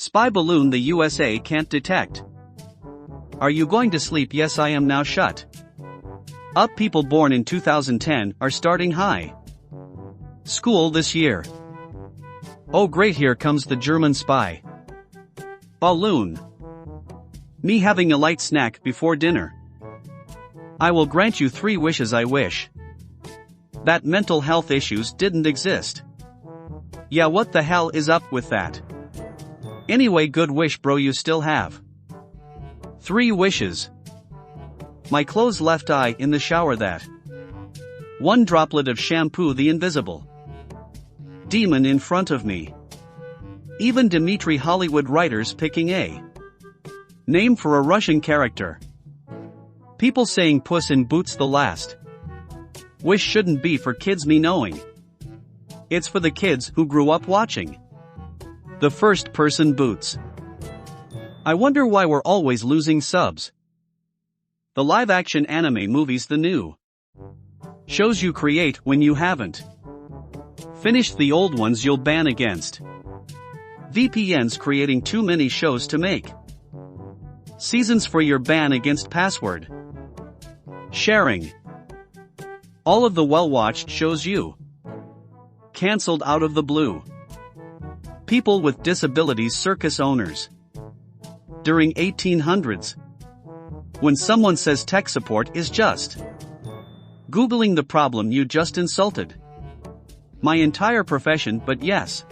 Spy balloon the USA can't detect. Are you going to sleep? Yes, I am now. Shut up. People born in 2010 are starting high school this year. Oh great, here comes the German spy balloon. Me having a light snack before dinner. I will grant you 3 wishes. I wish that mental health issues didn't exist. Yeah, what the hell is up with that? Anyway, good wish bro, you still have 3 wishes. My clothes, left eye in the shower, that 1 droplet of shampoo, the invisible demon in front of me. Even Dmitry Hollywood writers picking a name for a Russian character. People saying Puss in Boots the last wish shouldn't be for kids, me knowing it's for the kids who grew up watching the first person Boots. I wonder why we're always losing subs. The live action anime movies, the new shows you create when you haven't finished the old ones, you'll ban against VPNs creating too many shows to make seasons for your ban against password sharing. All of the well-watched shows you cancelled out of the blue. People with disabilities, circus owners. During 1800s. When someone says tech support is just Googling the problem you just insulted my entire profession, but yes.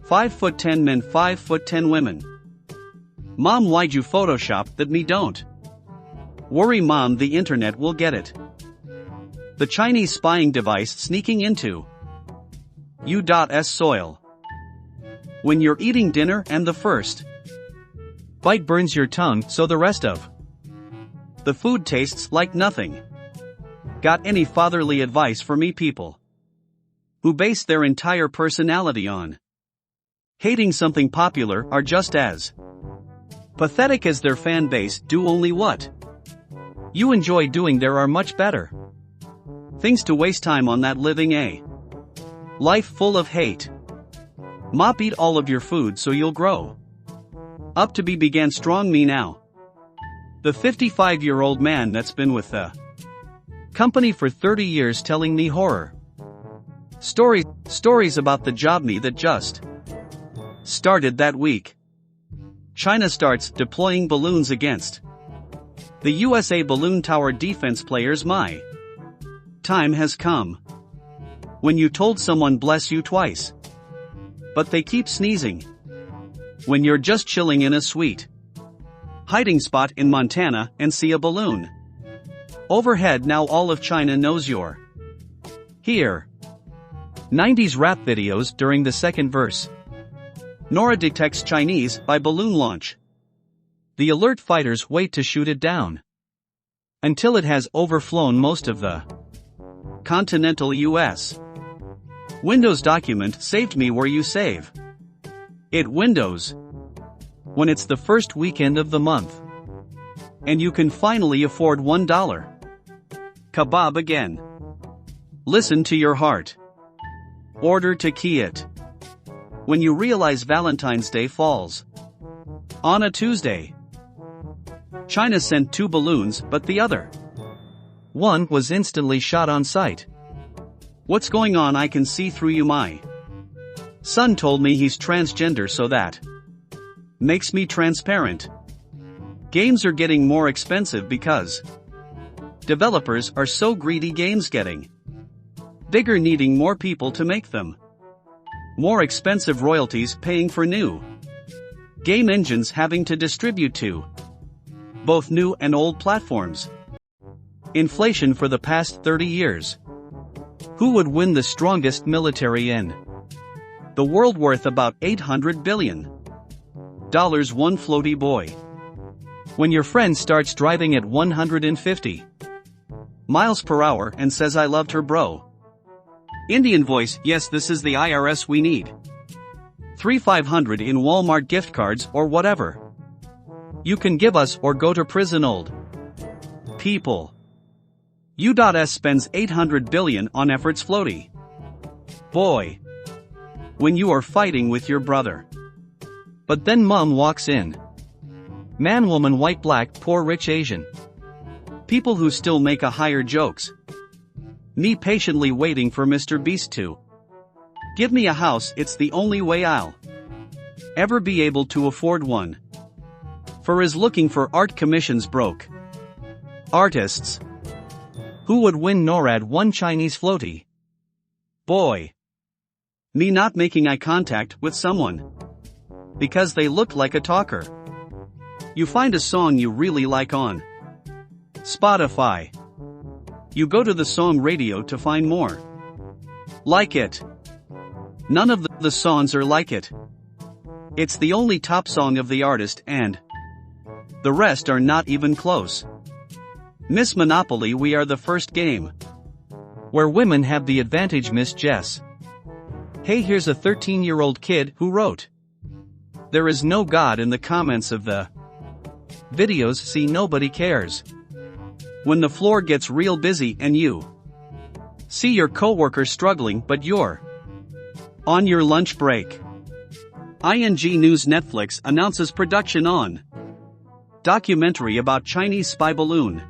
5'10" men, 5'10" women. Mom, why'd you Photoshop that? Me don't worry mom, the internet will get it. The Chinese spying device sneaking into U.S. soil. When you're eating dinner and the first bite burns your tongue, so the rest of the food tastes like nothing. Got any fatherly advice for me? People who base their entire personality on hating something popular are just as pathetic as their fan base. Do only what you enjoy doing. There are much better things to waste time on than living a life full of hate. Mop, eat all of your food so you'll grow up to be began strong. Me now, the 55-year-old man that's been with the company for 30 years, telling me horror stories about the job me that just started that week. China starts deploying balloons against the USA balloon tower defense players. My time has come. When you told someone bless you twice, but they keep sneezing. When you're just chilling in a sweet hiding spot in Montana and see a balloon overhead, now all of China knows you're here. 90s rap videos during the second verse. Nora detects Chinese by balloon launch. The alert fighters wait to shoot it down until it has overflown most of the continental US. Windows document saved me where you save it. Windows. When it's the first weekend of the month and you can finally afford $1 kebab again. Listen to your heart. Order to key it. When you realize Valentine's Day falls on a Tuesday. China sent 2 balloons, but the other one was instantly shot on sight. What's going on? I can see through you. My son told me he's transgender, so that makes me transparent. Games are getting more expensive because developers are so greedy. Games getting bigger, needing more people to make them. More expensive, royalties paying for new game engines, having to distribute to both new and old platforms. Inflation for the past 30 years. Who would win the strongest military in the world, worth about $800 billion? One floaty boy. When your friend starts driving at 150 miles per hour and says I loved her, bro. Indian voice, yes, this is the IRS, we need 3,500 in Walmart gift cards or whatever you can give us, or go to prison. Old people. U.S. spends $800 billion on efforts. Floaty boy. When you are fighting with your brother But then mom walks in. Man, woman, white, black, poor, rich, Asian. People who still make a higher jokes. Me patiently waiting for Mr. Beast to give me a house. It's the only way I'll ever be able to afford one. For is looking for art commissions broke. Artists. Who would win NORAD one Chinese floaty? Boy. Me not making eye contact with someone. Because they look like a talker. You find a song you really like on Spotify. You go to the song radio to find more like it. None of the songs are like it. It's the only top song of the artist and the rest are not even close. Miss Monopoly, we are the first game where women have the advantage, Miss Jess. Hey, here's a 13-year-old kid who wrote, "There is no God," in the comments of the videos. See, nobody cares. When the floor gets real busy and you see your coworker struggling but you're on your lunch break. ING News: Netflix announces production on documentary about Chinese spy balloon.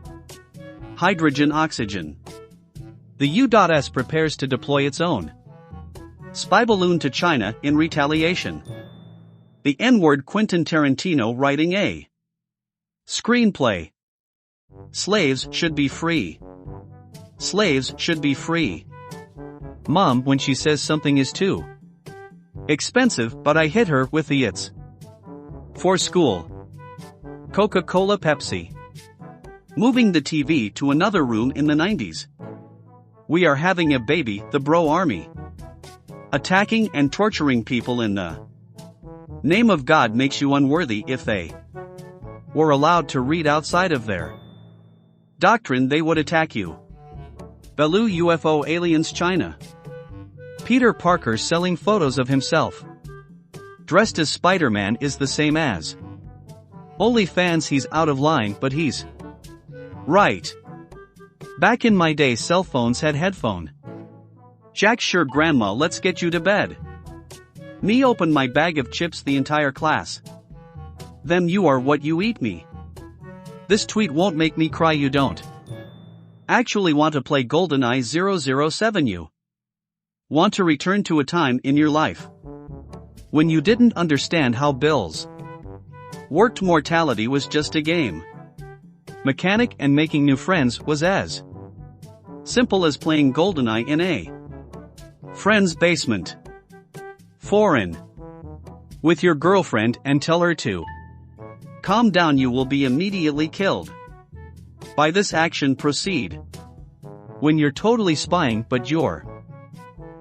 Hydrogen oxygen. The U.S. prepares to deploy its own spy balloon to China in retaliation. The N-word: Quentin Tarantino writing a screenplay. Slaves should be free. Slaves should be free. Mom, when she says something is too expensive, but I hit her with the "it's for school." Coca-Cola, Pepsi. Moving the TV to another room in the 90s. We are having a baby, the bro army. Attacking and torturing people in the name of God makes you unworthy. If they were allowed to read outside of their doctrine, they would attack you. Bellew UFO aliens, China. Peter Parker selling photos of himself dressed as Spider-Man is the same as OnlyFans. He's out of line, but he's right. Back in my day, cell phones had headphone jack. Sure, grandma, let's get you to bed. Me open my bag of chips, the entire class. Them, you are what you eat. Me. This tweet won't make me cry. You don't actually want to play GoldenEye 007. You want to return to a time in your life when you didn't understand how bills worked. Mortality was just a game mechanic, and making new friends was as simple as playing GoldenEye in a friend's basement. Foreign. With your girlfriend and tell her to calm down. You will be immediately killed. By this action, proceed. When you're totally spying but your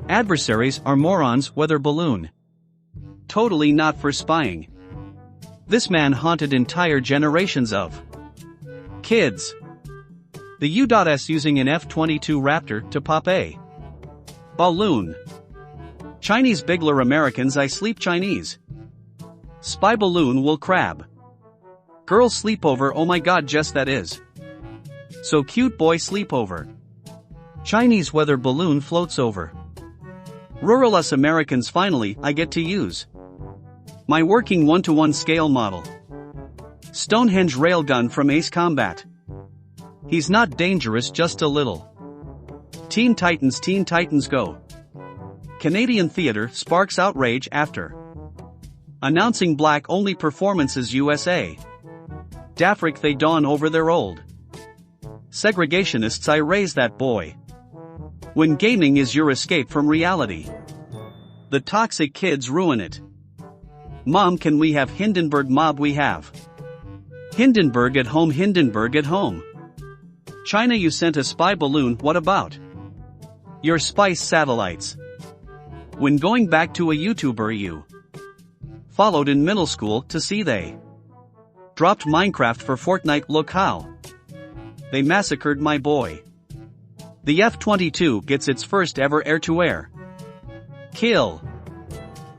adversaries are morons. Weather balloon. Totally not for spying. This man haunted entire generations of kids. The U.S. using an F-22 Raptor to pop a balloon. Chinese Bigler Americans, I sleep Chinese. Spy balloon will crab. Girl sleepover, oh my god, Jess, that is so cute. Boy sleepover. Chinese weather balloon floats over. Rural us Americans, finally, I get to use my working 1-to-1 scale model Stonehenge railgun from Ace Combat. He's not dangerous, just a little. Teen Titans Go. Canadian theater sparks outrage after announcing black-only performances. USA. D'Afrique, they dawn over their old segregationists. I raise that boy. When gaming is your escape from reality, the toxic kids ruin it. Mom, can we have Hindenburg mob? We have Hindenburg at home. Hindenburg at home. China, you sent a spy balloon. What about your spice satellites? When going back to a YouTuber you followed in middle school to see they dropped Minecraft for Fortnite. Look how they massacred my boy. The F-22 gets its first ever air-to-air kill.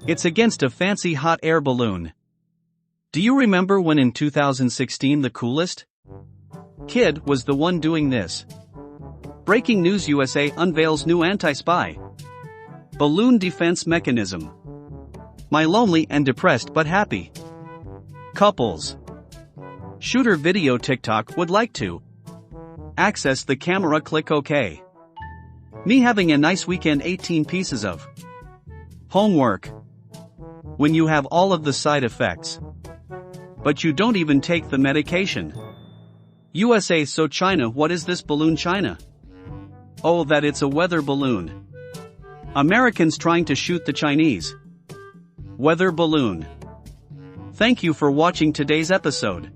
It's against a fancy hot air balloon. Do you remember when in 2016 the coolest kid was the one doing this? Breaking news: USA unveils new anti-spy balloon defense mechanism. My lonely and depressed but happy Couples. Shooter video TikTok would like to access the camera, click OK. Me having a nice weekend, 18 pieces of homework. When you have all of the side effects, but you don't even take the medication. USA. So China, what is this balloon? China? Oh, that it's a weather balloon. Americans trying to shoot the Chinese weather balloon. Thank you for watching today's episode.